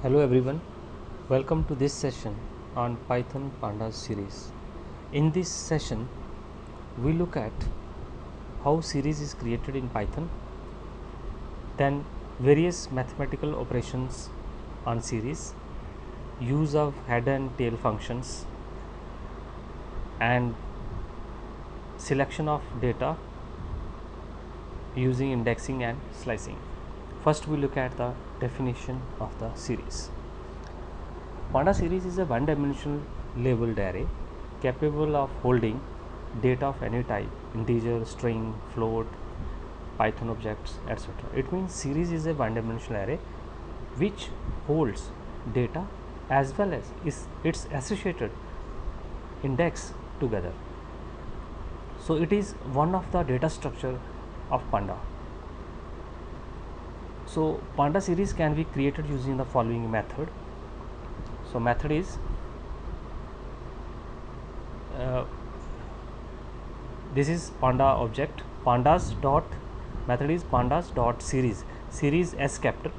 Hello everyone, welcome to this session on Python Pandas series. In this session, we look at how series is created in Python, then various mathematical operations on series, use of head and tail functions, and selection of data using indexing and slicing. First, we look at the definition of the series. Panda series is a one-dimensional labeled array capable of holding data of any type: integer, string, float, Python objects, etc. It means series is a one-dimensional array which holds data as well as its associated index together. So it is one of the data structure of Panda. So Panda series can be created using the following method. So method is this is Panda object, pandas dot method is pandas dot series s capital.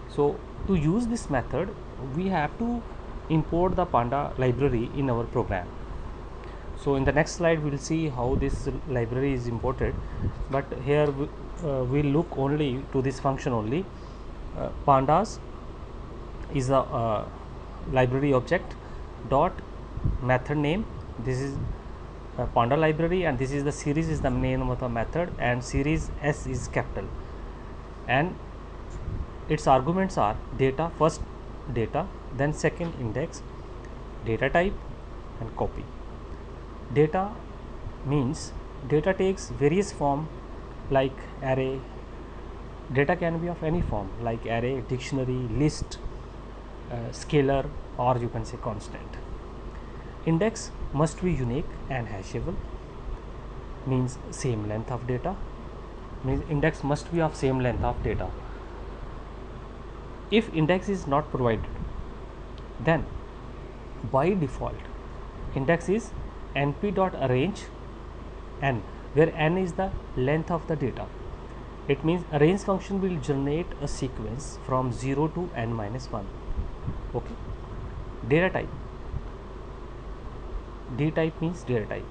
So to use this method, we have to import the Panda library in our program. So in the next slide, we'll see how this library is imported, but here we'll look only to this function only. Pandas is a library object dot method name. This is Panda library, and this is the series is the name of the method, and series s is capital, and its arguments are data, first data, then second index, data type, and copy. Data means data takes various form like array. Data can be of any form like array, dictionary, list, scalar, or you can say constant. Index must be unique and hashable, means same length of data, means index must be of same length of data. If index is not provided, then by default index is np.arrange n, where n is the length of the data. It means arrange function will generate a sequence from 0 to n minus 1. Okay. Data type. D type means data type.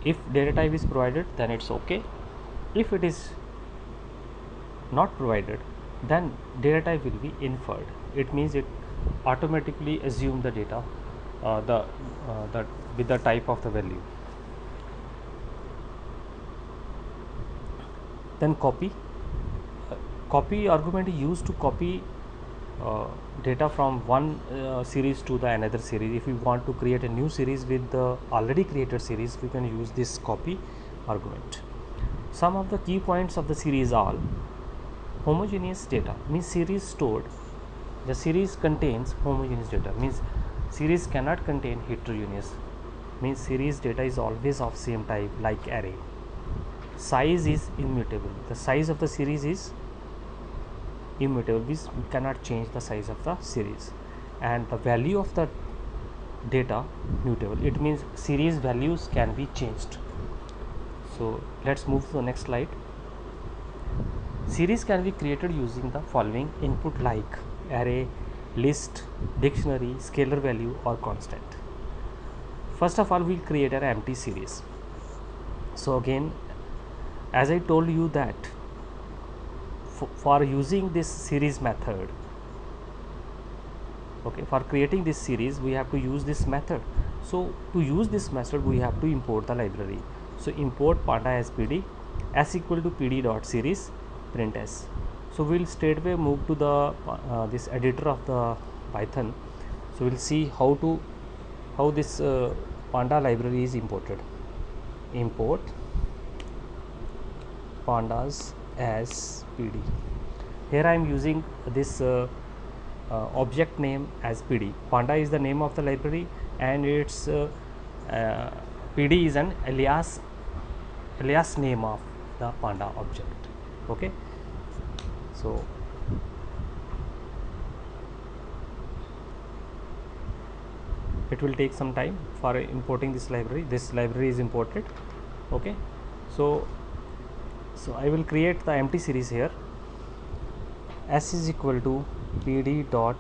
If data type is provided, then it's okay. If it is not provided, then data type will be inferred. It means it automatically assume the data with the type of the value. Then copy. Copy argument is used to copy data from one series to the another series. If we want to create a new series with the already created series, we can use this copy argument. Some of the key points of the series are: homogeneous data, means series stored, the series contains homogeneous data, means series cannot contain heterogeneous, means series data is always of same type like array. Size is immutable, the size of the series is immutable, means we cannot change the size of the series. And the value of the data mutable, it means series values can be changed. So let's move to the next slide. Series can be created using the following input like array, list, dictionary, scalar value, or constant. First of all, we'll create an empty series. So again, as I told you that for using this series method, okay, for creating this series we have to use this method. So to use this method, we have to import the library. So import panda as pd s equal to pd dot series print s. So we'll straightway move to the this editor of the Python. So we'll see how this panda library is imported. Import pandas as pd. Here I am using this object name as pd. Panda is the name of the library, and its pd is an alias name of the panda object. Okay. So it will take some time for importing this library. This library is imported. Okay. So I will create the empty series here. S is equal to pd dot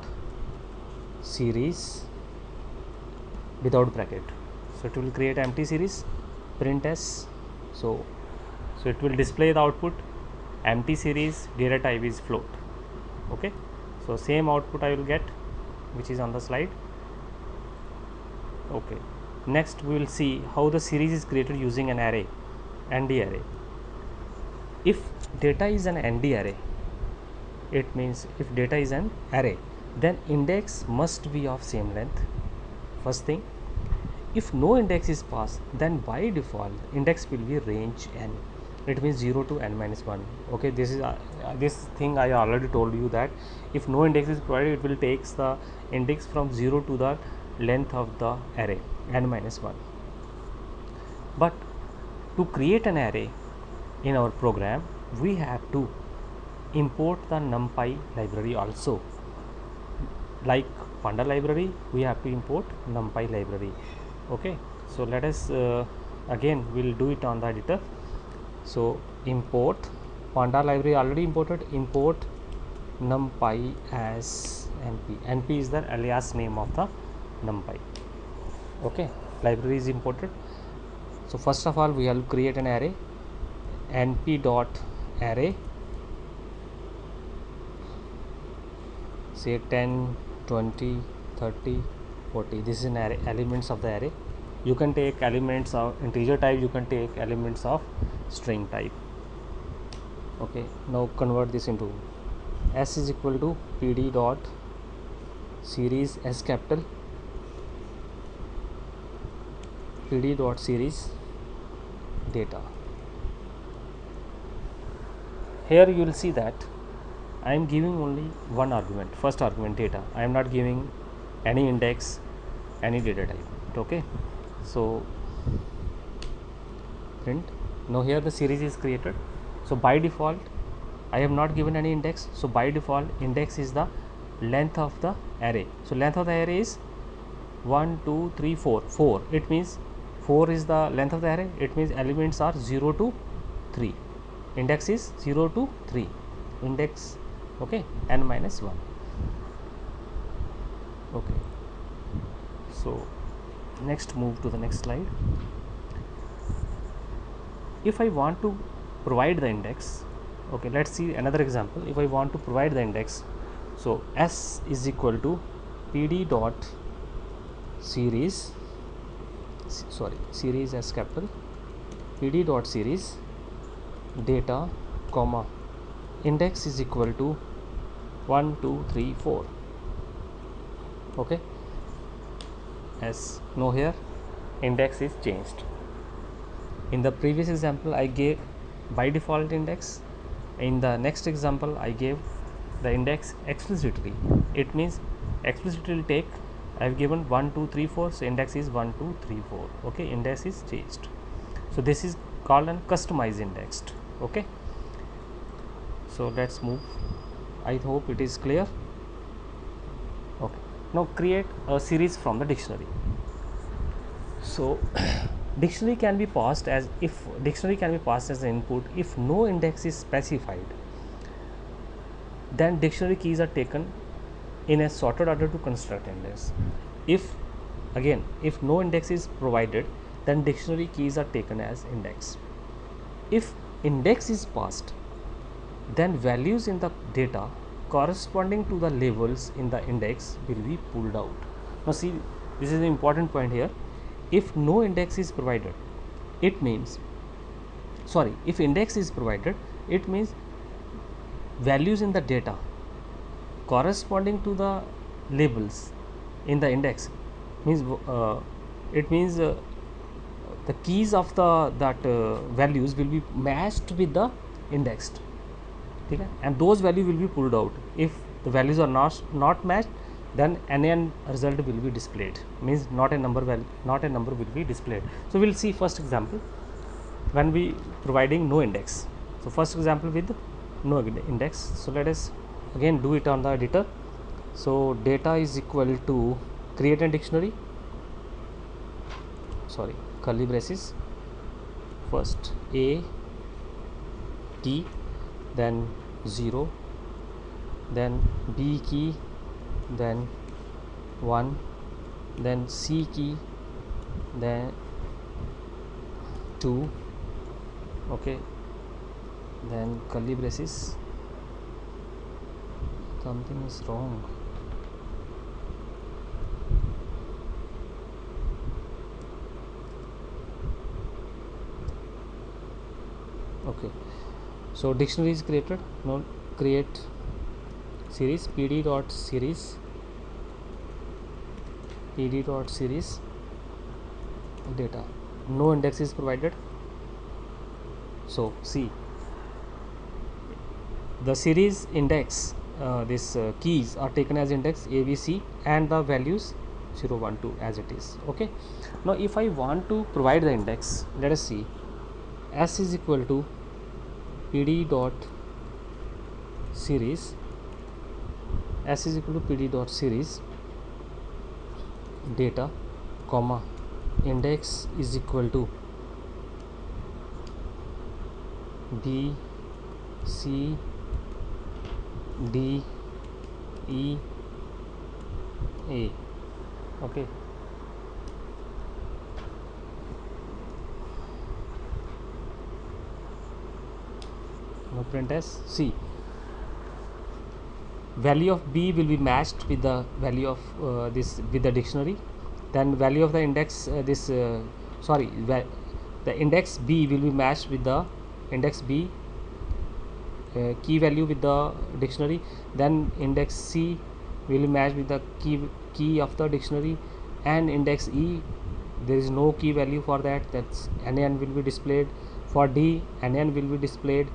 series without bracket. So it will create empty series, print s. So it will display the output empty series, data type is float. Okay, so same output I will get, which is on the slide. Okay, next we will see how the series is created using an array, ND array. If data is an ND array, it means if data is an array, then index must be of same length. First thing, if no index is passed, then by default index will be range n. It means 0 to n minus 1. Okay, this is this thing I already told you, that if no index is provided, it will takes the index from 0 to the length of the array n minus 1. But to create an array in our program, we have to import the NumPy library also. Like Panda library, we have to import NumPy library. Okay, so let us again we'll do it on the editor. So import Panda library already imported, import NumPy as np. Np is the alias name of the NumPy. Okay, library is imported. So first of all, we have to create an array, np dot array, say 10, 20, 30, 40. This is an array, elements of the array. You can take elements of integer type, you can take elements of string type. Okay, now convert this into s is equal to pd dot series s capital, pd dot series data. Here you will see that I am giving only one argument, first argument data. I am not giving any index, any data type. Okay, so print. Now here the series is created. So by default I have not given any index. So by default index is the length of the array. So length of the array is 1, 2, 3, 4. 4. It means 4 is the length of the array. It means elements are 0 to 3. Index is 0 to 3. Index, okay, n minus 1. Okay, so next move to the next slide. If I want to provide the index, okay, let's see another example. If I want to provide the index, so s is equal to pd dot series, series s capital, pd dot series data comma index is equal to 1, 2, 3, 4. Okay, as now here index is changed. In the previous example I gave by default index. In the next example I gave the index explicitly. It means explicitly take, I have given 1, 2, 3, 4. So index is 1, 2, 3, 4. Okay, index is changed. So this is called an customized indexed. Okay, so let's move. I hope it is clear. Okay, now create a series from the dictionary. So dictionary can be passed as, if dictionary can be passed as an input if no index is specified, then dictionary keys are taken in a sorted order to construct index. If again if no index is provided, then dictionary keys are taken as index. If index is passed, then values in the data corresponding to the labels in the index will be pulled out. Now see, this is an important point here. If no index is provided, it means, sorry, if index is provided, it means values in the data corresponding to the labels in the index means it means the keys of the values will be matched with the indexed. Okay? And those values will be pulled out. If the values are not matched, then NaN result will be displayed, means not a number will be displayed. So we'll see first example when we providing no index. So first example with no index. So let us again do it on the editor. So data is equal to create a dictionary, sorry, curly braces, first a key, then 0, then b key, then 1, then C key, then 2, okay, then curly braces. Something is wrong. Okay, so dictionary is created. Now create series pd dot series data. No index is provided. So see, the series index, this keys are taken as index A, B, C, and the values 0, 1, 2 as it is. Okay, now if I want to provide the index, let us see. S is equal to pd dot series, S is equal to pd dot series data, comma, index is equal to B, C, D, E, A. Okay, now print as C. Value of B will be matched with the value of this with the dictionary. Then value of the index the index B will be matched with the index B key value with the dictionary. Then index C will be matched with the key of the dictionary, and index E there is no key value for that. That's NaN will be displayed. For D, NaN will be displayed.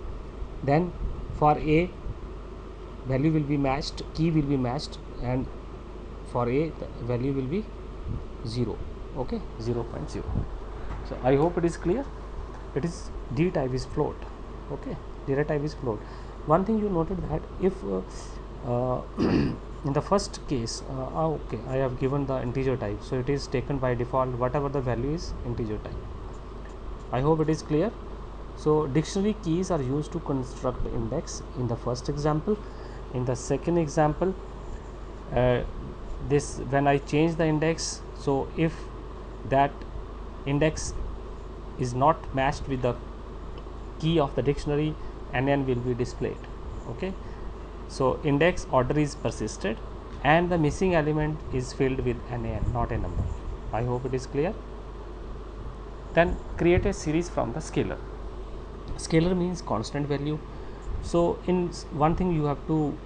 Then for A, value will be matched, key will be matched, and for A the value will be 0. Okay, 0.0. So I hope it is clear. It is D type is float. Okay, data type is float. One thing you noted that if in the first case okay, I have given the integer type, so it is taken by default whatever the value is integer type. I hope it is clear. So dictionary keys are used to construct index in the first example. In the second example, this when I change the index, so if that index is not matched with the key of the dictionary, NaN will be displayed. Okay, so index order is persisted and the missing element is filled with NaN, not a number. I hope it is clear. Then create a series from the scalar. Scalar means constant value. So in one thing you have to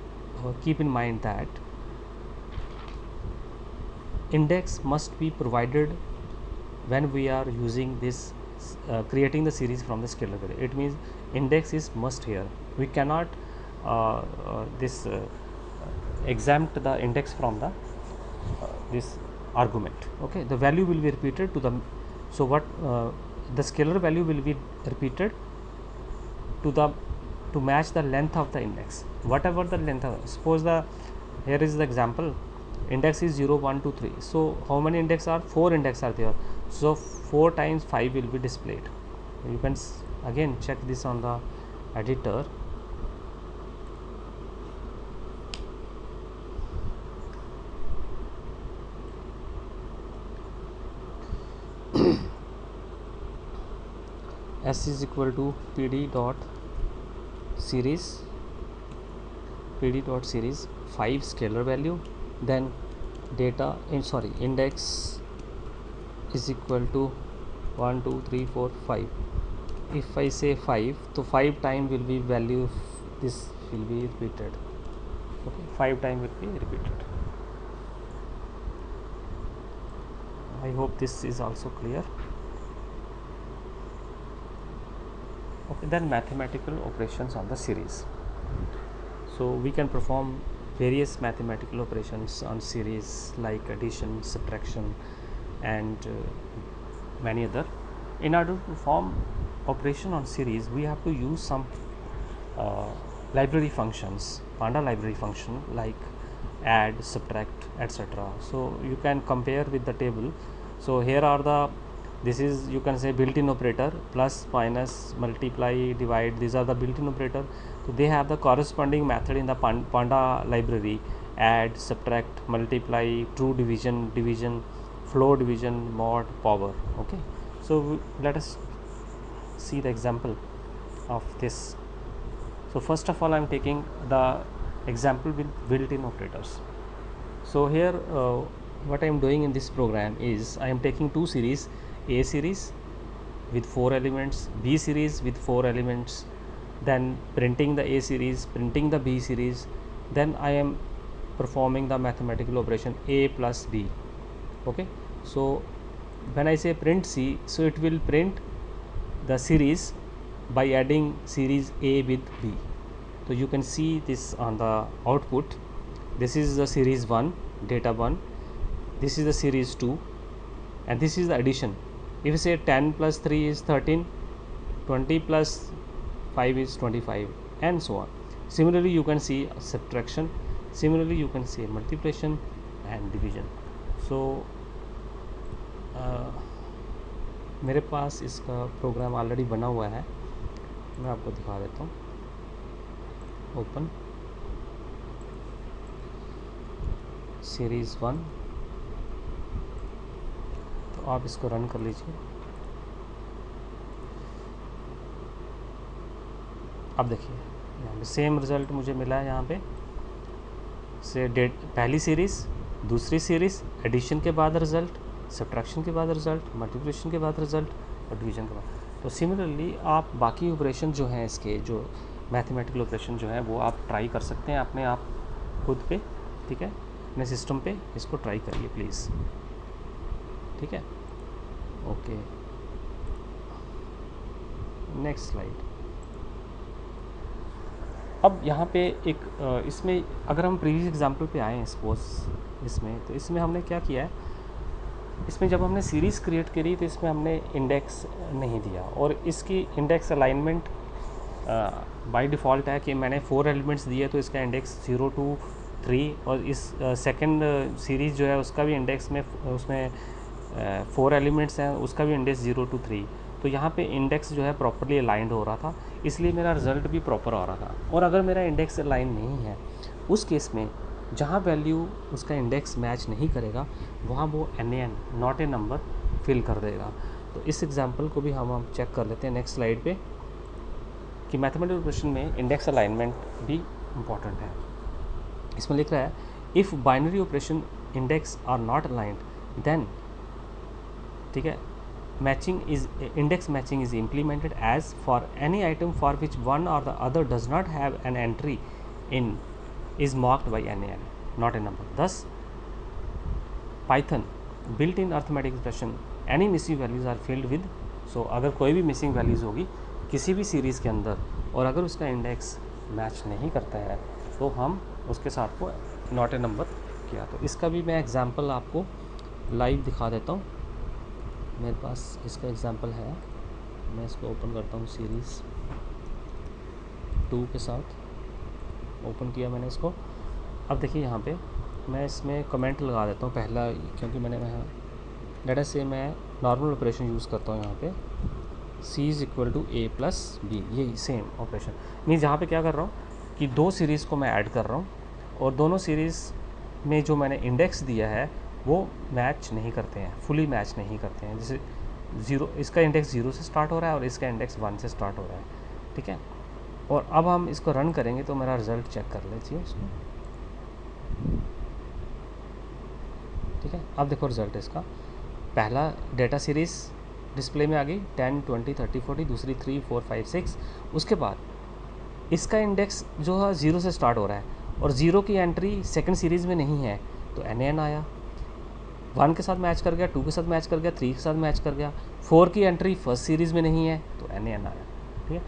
keep in mind that index must be provided when we are using this creating the series from the scalar array. It means index is must here. We cannot exempt the index from the this argument. Okay, the value will be repeated to the, so what the scalar value will be repeated to match the length of the index, whatever the length of, suppose the here is the example, index is 0, 1, 2, 3. So how many index are? 4 index are there. So 4 times 5 will be displayed. You can again check this on the editor. S is equal to pd dot series 5 scalar value, then data index is equal to 1, 2, 3, 4, 5. If I say 5, so 5 time will be value, this will be repeated. Okay, 5 time will be repeated. I hope this is also clear. Okay, then mathematical operations on the series. So we can perform various mathematical operations on series like addition, subtraction, and many other. In order to perform operation on series, we have to use some library functions, Panda library function like add, subtract, etc. So you can compare with the table. So here are the, this is, you can say, built-in operator, plus, minus, multiply, divide. These are the built-in operator. So they have the corresponding method in the Panda library, add, subtract, multiply, true division, division, floor division, mod, power. Okay, so let us see the example of this. So first of all, I am taking the example with built-in operators. So here what I am doing in this program is I am taking two series, A series with 4 elements, B series with 4 elements, then printing the A series, printing the B series, then I am performing the mathematical operation A plus B. Okay, so when I say print C, so it will print the series by adding series A with B. So you can see this on the output. This is the series 1, data 1, this is the series 2, and this is the addition. If you say 10 plus 3 is 13, 20 plus 5 is 25, and so on. Similarly you can see subtraction, similarly you can see multiplication and division. So मेरे पास इसका programme already बना हुआ है, मैं आपको दिखा देता हूँ. ओपन सीरीज़ 1, तो आप इसको रन कर लीजिए. अब देखिए यहाँ पे सेम रिज़ल्ट मुझे मिला है. यहाँ पे से पहली सीरीज़, दूसरी सीरीज़, एडिशन के बाद रिज़ल्ट, सब्ट्रैक्शन के बाद रिज़ल्ट, मल्टीप्लिकेशन के बाद रिज़ल्ट और डिवीजन के बाद. तो सिमिलरली आप बाकी ऑपरेशन जो हैं इसके, जो मैथमेटिकल ऑपरेशन जो है वो आप ट्राई कर सकते हैं अपने आप खुद पे. ठीक है, अपने सिस्टम पे इसको ट्राई करिए प्लीज़. ठीक है, ओके, नेक्स्ट स्लाइड. अब यहाँ पे एक इसमें अगर हम प्रीवियस एग्जांपल पे आए हैं सपोज इसमें, तो इसमें हमने क्या किया है, इसमें जब हमने सीरीज़ क्रिएट करी तो इसमें हमने इंडेक्स नहीं दिया, और इसकी इंडेक्स अलाइनमेंट बाय डिफ़ॉल्ट है कि मैंने 4 एलिमेंट्स दिए, तो इसका इंडेक्स 0 to 3, और इस सेकंड सीरीज़ जो है उसका भी इंडेक्स में उसमें 4 एलिमेंट्स हैं, उसका भी इंडेक्स 0 to 3. तो यहाँ पे इंडेक्स जो है प्रॉपरली अलाइंड हो रहा था, इसलिए मेरा रिज़ल्ट भी प्रॉपर आ रहा था. और अगर मेरा इंडेक्स अलाइन नहीं है, उस केस में जहाँ वैल्यू उसका इंडेक्स मैच नहीं करेगा वहाँ वो NaN not a number fill कर देगा. तो इस एग्जांपल को भी हम चेक कर लेते हैं नेक्स्ट स्लाइड पे कि मैथमेटिकल ऑपरेशन में इंडेक्स अलाइनमेंट भी इम्पॉर्टेंट है. इसमें लिख रहा है if binary operation index are not aligned then, ठीक है, matching is index matching is implemented as for any item for which one or the other does not have an entry in is marked by NaN not a number. Thus Python built-in arithmetic expression any missing values are filled with. So अगर कोई भी missing values होगी किसी भी series के अंदर और अगर उसका इंडेक्स मैच नहीं करता है तो हम उसके साथ को नॉट ए नंबर किया. तो इसका भी मैं एग्जांपल आपको लाइव दिखा देता हूँ. मेरे पास इसका एग्जांपल है, मैं इसको ओपन करता हूँ सीरीज़ 2 के साथ. ओपन किया मैंने इसको. अब देखिए यहाँ पे मैं इसमें कमेंट लगा देता हूँ पहला, क्योंकि मैंने वहाँ डेटा से मैं नॉर्मल ऑपरेशन यूज़ करता हूँ. यहाँ पे C is equal to A plus B, यही सेम ऑपरेशन. मीन्स यहाँ पे क्या कर रहा हूँ कि 2 सीरीज़ को मैं ऐड कर रहा हूँ और दोनों सीरीज़ में जो मैंने इंडेक्स दिया है वो मैच नहीं करते हैं, फुली मैच नहीं करते हैं. जैसे 0, इसका इंडेक्स 0 से स्टार्ट हो रहा है और इसका इंडेक्स 1 से स्टार्ट हो रहा है. ठीक है, और अब हम इसको रन करेंगे तो मेरा रिज़ल्ट चेक कर लीजिए इसमें. ठीक है, अब देखो रिज़ल्ट इसका. पहला डेटा सीरीज़ डिस्प्ले में आ गई 10, 20, 30, 40, दूसरी 3, 4, 5, 6. उसके बाद इसका इंडेक्स जो है 0 से स्टार्ट हो रहा है और 0 की एंट्री सेकंड सीरीज़ में नहीं है, तो NaN आया. 1 के साथ मैच कर गया, 2 के साथ मैच कर गया, 3 के साथ मैच कर गया. 4 की एंट्री फर्स्ट सीरीज़ में नहीं है तो NaN आया. ठीक है,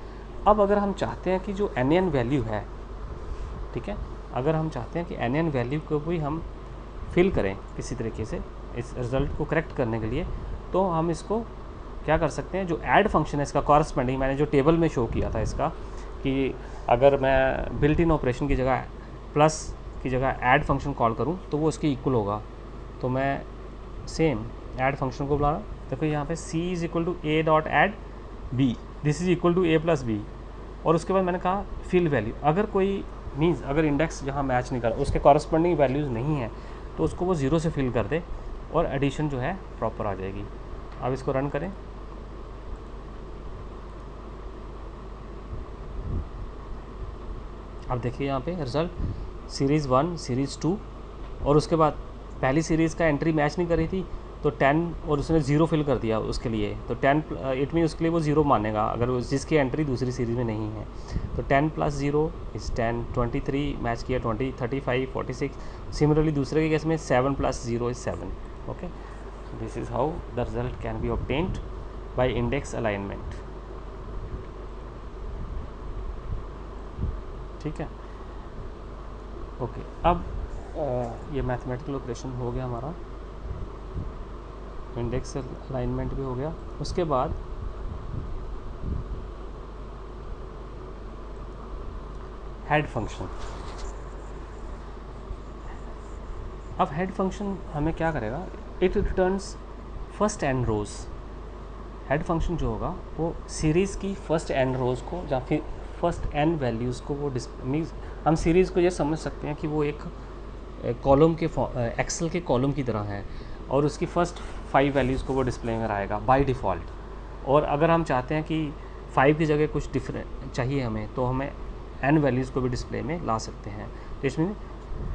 अब अगर हम चाहते हैं कि जो NaN वैल्यू है, ठीक है, अगर हम चाहते हैं कि NaN वैल्यू को भी हम फिल करें किसी तरीके से इस रिज़ल्ट को करेक्ट करने के लिए, तो हम इसको क्या कर सकते हैं, जो ऐड फंक्शन है इसका कॉरस्पॉन्डिंग, मैंने जो टेबल में शो किया था इसका कि अगर मैं बिल्ट इन ऑपरेशन की जगह प्लस की जगह ऐड फंक्शन कॉल करूँ तो वो उसके इक्वल होगा. तो मैं सेम ऐड फंक्शन को बुला रहा. देखो यहाँ पे C is equal to A dot add B, this is equal to A plus B, और उसके बाद मैंने कहा फिल वैल्यू. अगर कोई मीन्स अगर इंडेक्स जहाँ मैच नहीं कर उसके कॉरस्पॉन्डिंग वैल्यूज़ नहीं है तो उसको वो 0 से फिल कर दे और एडिशन जो है प्रॉपर आ जाएगी। अब इसको रन करें। अब देखिए यहाँ पे रिज़ल्ट सीरीज़ 1 सीरीज़ 2 और उसके बाद पहली सीरीज़ का एंट्री मैच नहीं कर रही थी तो 10 और उसने 0 फिल कर दिया उसके लिए, तो 10 इट मीन उसके लिए वो 0 मानेगा अगर जिसकी एंट्री दूसरी सीरीज़ में नहीं है। तो 10 + 0 इज़ 10, 23 मैच किया, 20, 35, 46। सिमिलरली दूसरे के केस में 7 + 0 is 7। Okay, this is how the result can be obtained by index alignment. ठीक है, ओके। अब ये मैथमेटिकल ऑपरेशन हो गया हमारा, इंडेक्स अलाइनमेंट भी हो गया। उसके बाद हेड फंक्शन। अब हेड फंक्शन हमें क्या करेगा, it returns first n rows. Head function जो होगा वो सीरीज़ की फर्स्ट एन रोज़ को या फिर फर्स्ट एन वैल्यूज़ को वो मीन्स हम सीरीज़ को ये समझ सकते हैं कि वो एक कॉलम के एक्सेल के कॉलम की तरह है और उसकी फ़र्स्ट 5 वैल्यूज़ को वो डिस्प्ले में आएगा बाय डिफ़ॉल्ट। और अगर हम चाहते हैं कि 5 की जगह कुछ डिफरेंट चाहिए हमें तो हमें एन वैल्यूज़ को भी डिस्प्ले में ला सकते हैं। तो इसमें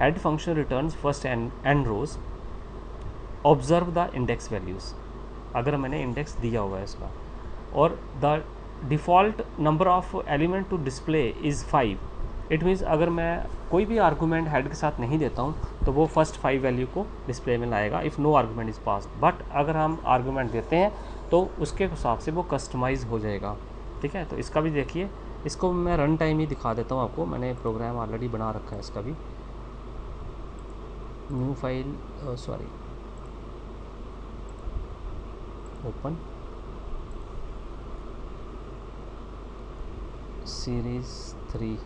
head function returns first n rows, observe the index values, अगर मैंने इंडेक्स दिया हुआ है इसका, और the default number of element to display is 5। It means अगर मैं कोई भी आर्गूमेंट हेड के साथ नहीं देता हूँ तो वो फर्स्ट 5 वैल्यू को डिस्प्ले में लाएगा if no argument is pass. But अगर हम आर्गूमेंट देते हैं तो उसके हिसाब से वो कस्टमाइज़ हो जाएगा। ठीक है, तो इसका भी देखिए, इसको मैं रन टाइम ही दिखा देता हूँ आपको, मैंने प्रोग्राम ऑलरेडी बना रखा है इसका भी। New file, sorry, open series 3।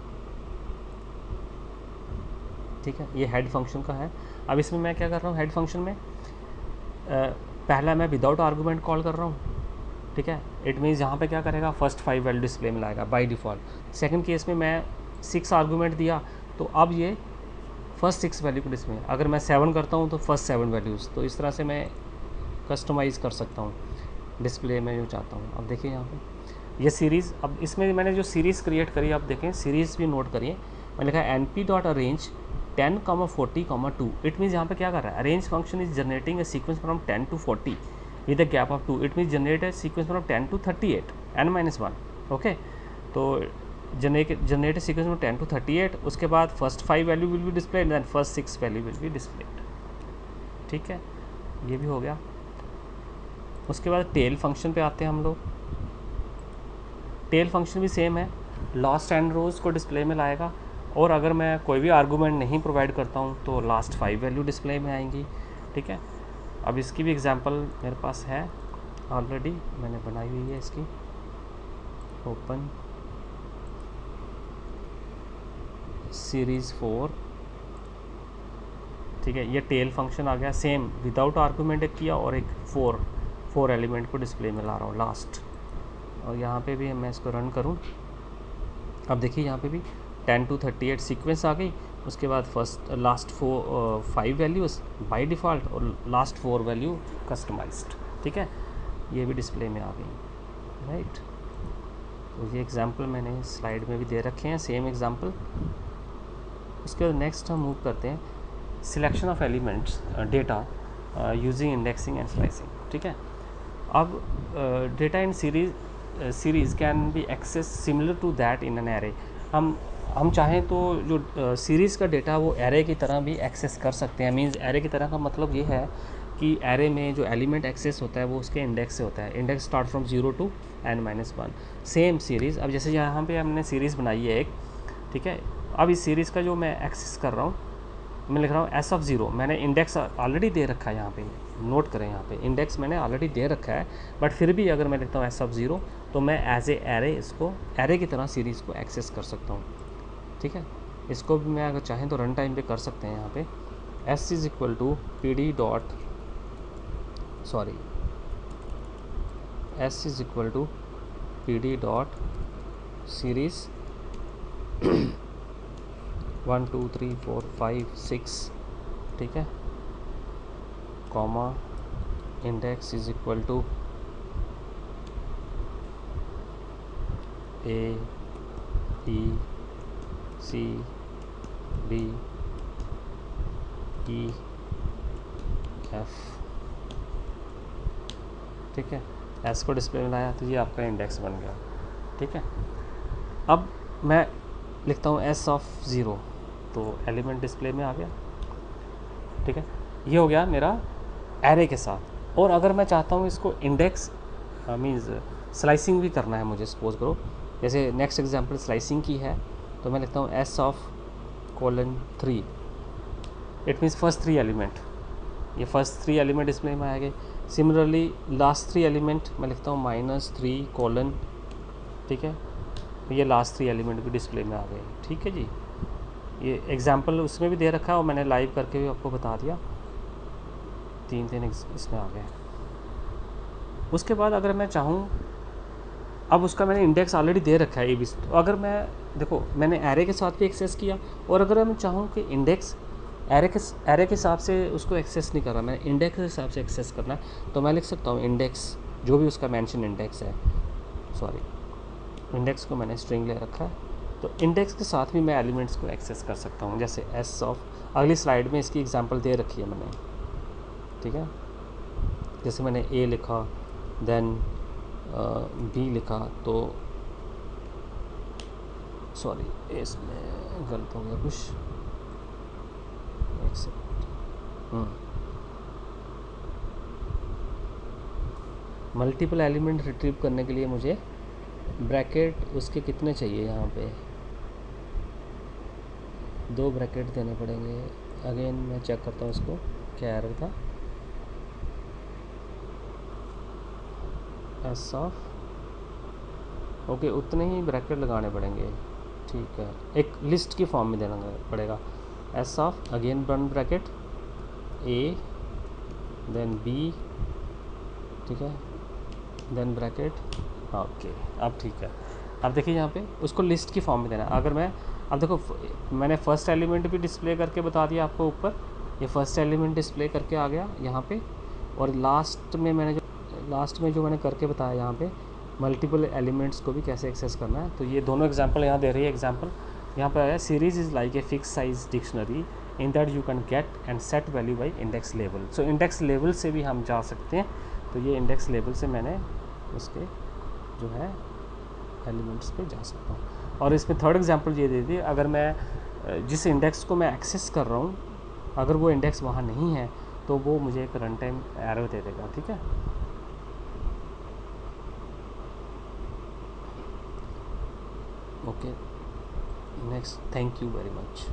ठीक है, ये हेड फंक्शन का है। अब इसमें मैं क्या कर रहा हूँ, हेड फंक्शन में पहला मैं विदाउट आर्गूमेंट कॉल कर रहा हूँ। ठीक है, इट मीन्स यहाँ पे क्या करेगा, फर्स्ट 5 वैल्यू डिस्प्ले में लाएगा बाय डिफ़ॉल्ट। सेकंड केस में मैं 6 आर्गूमेंट दिया तो अब ये फर्स्ट 6 वैल्यू को डिस्प्ले, अगर मैं 7 करता हूँ तो फर्स्ट 7 वैल्यूज़। तो इस तरह से मैं कस्टमाइज़ कर सकता हूँ डिस्प्ले में जो चाहता हूँ। अब देखिए यहाँ पे ये सीरीज़, अब इसमें मैंने जो सीरीज़ क्रिएट करी, आप देखें सीरीज़ भी नोट करिए, मैंने लिखा है np.arrange 10, 40, 2। इट मीन्स यहाँ पे क्या कर रहा है, arrange function is generating a sequence from 10 to 40 with a gap of 2। It means generate a sequence from 10 to 38 n-1। Okay, तो generate a sequence from 10 to 38, उसके बाद first 5 value will be displayed and first 6 value will be displayed. ठीक है, ये भी हो गया। उसके बाद टेल फंक्शन पे आते हैं हम लोग। टेल फंक्शन भी सेम है, लास्ट एंड रोज़ को डिस्प्ले में लाएगा और अगर मैं कोई भी आर्गूमेंट नहीं प्रोवाइड करता हूँ तो लास्ट 5 वैल्यू डिस्प्ले में आएंगी। ठीक है, अब इसकी भी एग्जांपल मेरे पास है ऑलरेडी, मैंने बनाई हुई है इसकी। Open series 4। ठीक है, ये टेल फंक्शन आ गया, सेम विदाउट आर्गूमेंट एक किया और एक 4 एलिमेंट को डिस्प्ले में ला रहा हूँ लास्ट। और यहाँ पे भी मैं इसको रन करूँ, अब देखिए यहाँ पे भी 10 to 38 सीक्वेंस आ गई, उसके बाद first last 5 values by default और लास्ट 4 वैल्यू कस्टमाइज्ड। ठीक है, ये भी डिस्प्ले में आ गई, राइट। तो ये एग्जांपल मैंने स्लाइड में भी दे रखे हैं, सेम एग्जांपल। उसके बाद नेक्स्ट हम मूव करते हैं selection of elements data using indexing and slicing. ठीक है, अब data in series can be access similar to that in an array. हम चाहें तो जो सीरीज़ का डेटा वो एरे की तरह भी एक्सेस कर सकते हैं। मींस एरे की तरह का मतलब ये है कि एरे में जो एलिमेंट एक्सेस होता है वो उसके इंडेक्स से होता है। Index start from 0 to n-1। Same series, अब जैसे यहाँ पे हमने सीरीज़ बनाई है एक, ठीक है, अब इस सीरीज़ का जो मैं एक्सेस कर रहा हूँ, मैं लिख रहा हूँ s(0). मैंने इंडेक्स ऑलरेडी दे रखा है, यहाँ पे नोट करें, यहाँ पे इंडेक्स मैंने ऑलरेडी दे रखा है, बट फिर भी अगर मैं लिखता हूँ s(0) तो मैं एज ए एरे इसको एरे की तरह सीरीज़ को एक्सेस कर सकता हूँ। ठीक है, इसको भी मैं अगर चाहें तो रन टाइम पे कर सकते हैं। यहाँ पे s is equal to pd dot s is equal to pd dot series 1 2 3 4 5 6, ठीक है, comma index is equal to A B C D E F, ठीक है। एस को डिस्प्ले में लाया तो ये आपका इंडेक्स बन गया, ठीक है। अब मैं लिखता हूँ एस ऑफ ज़ीरो, तो एलिमेंट डिस्प्ले में आ गया, ठीक है। ये हो गया मेरा एरे के साथ। और अगर मैं चाहता हूँ इसको इंडेक्स मीन्स स्लाइसिंग भी करना है मुझे, सपोज करो जैसे नेक्स्ट एग्जांपल स्लाइसिंग की है, तो मैं लिखता हूँ S of colon 3, it means first 3 element, ये फर्स्ट 3 एलिमेंट डिस्प्ले में आ गए। सिमिलरली लास्ट 3 एलिमेंट मैं लिखता हूँ -3 कोलन, ठीक है, ये लास्ट 3 एलिमेंट भी डिस्प्ले में आ गए, ठीक है जी। ये एग्जांपल उसमें भी दे रखा है और मैंने लाइव करके भी आपको बता दिया, 3 इसमें आ गए। उसके बाद अगर मैं चाहूँ, अब उसका मैंने इंडेक्स ऑलरेडी दे रखा है ABC, तो अगर मैं देखो मैंने एरे के साथ भी एक्सेस किया, और अगर मैं चाहूँ कि इंडेक्स एरे के हिसाब से उसको एक्सेस नहीं कर रहा, मैं इंडेक्स के हिसाब से एक्सेस करना है, तो मैं लिख सकता हूँ इंडेक्स जो भी उसका मेंशन इंडेक्स है, सॉरी इंडेक्स को मैंने स्ट्रिंग ले रखा है, तो इंडेक्स के साथ भी मैं एलिमेंट्स को एक्सेस कर सकता हूँ। जैसे एस ऑफ, अगली स्लाइड में इसकी एग्जांपल दे रखी है मैंने, ठीक है। जैसे मैंने ए लिखा, देन बी लिखा, तो सॉरी इसमें गलत हो गया कुछ, एक सेकंड, मल्टीपल एलिमेंट रिट्रीव करने के लिए मुझे ब्रैकेट उसके कितने चाहिए, यहाँ पे 2 ब्रैकेट देने पड़ेंगे। अगेन मैं चेक करता हूँ इसको, क्या एरर था, एस ऑफ, ओके उतने ही ब्रैकेट लगाने पड़ेंगे, ठीक है, एक लिस्ट की फॉर्म में देना पड़ेगा। S of again one bracket A, then B, ठीक है, देन ब्रैकेट, ओके अब ठीक है। अब देखिए यहाँ पे उसको लिस्ट की फॉर्म में देना। अगर मैं, अब देखो मैंने फर्स्ट एलिमेंट भी डिस्प्ले करके बता दिया आपको ऊपर, ये फर्स्ट एलिमेंट डिस्प्ले करके आ गया यहाँ पे, और लास्ट में जो मैंने करके बताया यहाँ पे मल्टीपल एलिमेंट्स को भी कैसे एक्सेस करना है। तो ये दोनों एग्जांपल यहाँ दे रही है। एग्जांपल यहाँ पे आया, series is like a fix size dictionary in that you can get and set value by index level. So index level से भी हम जा सकते हैं, तो ये इंडेक्स लेवल से मैंने उसके जो है एलिमेंट्स पे जा सकता हूँ। और इसमें थर्ड एग्जांपल ये दे दी, अगर मैं जिस इंडेक्स को मैं एक्सेस कर रहा हूँ अगर वो इंडेक्स वहाँ नहीं है तो वो मुझे एक रन टाइम एरर दे देगा, ठीक है। Okay next, thank you very much.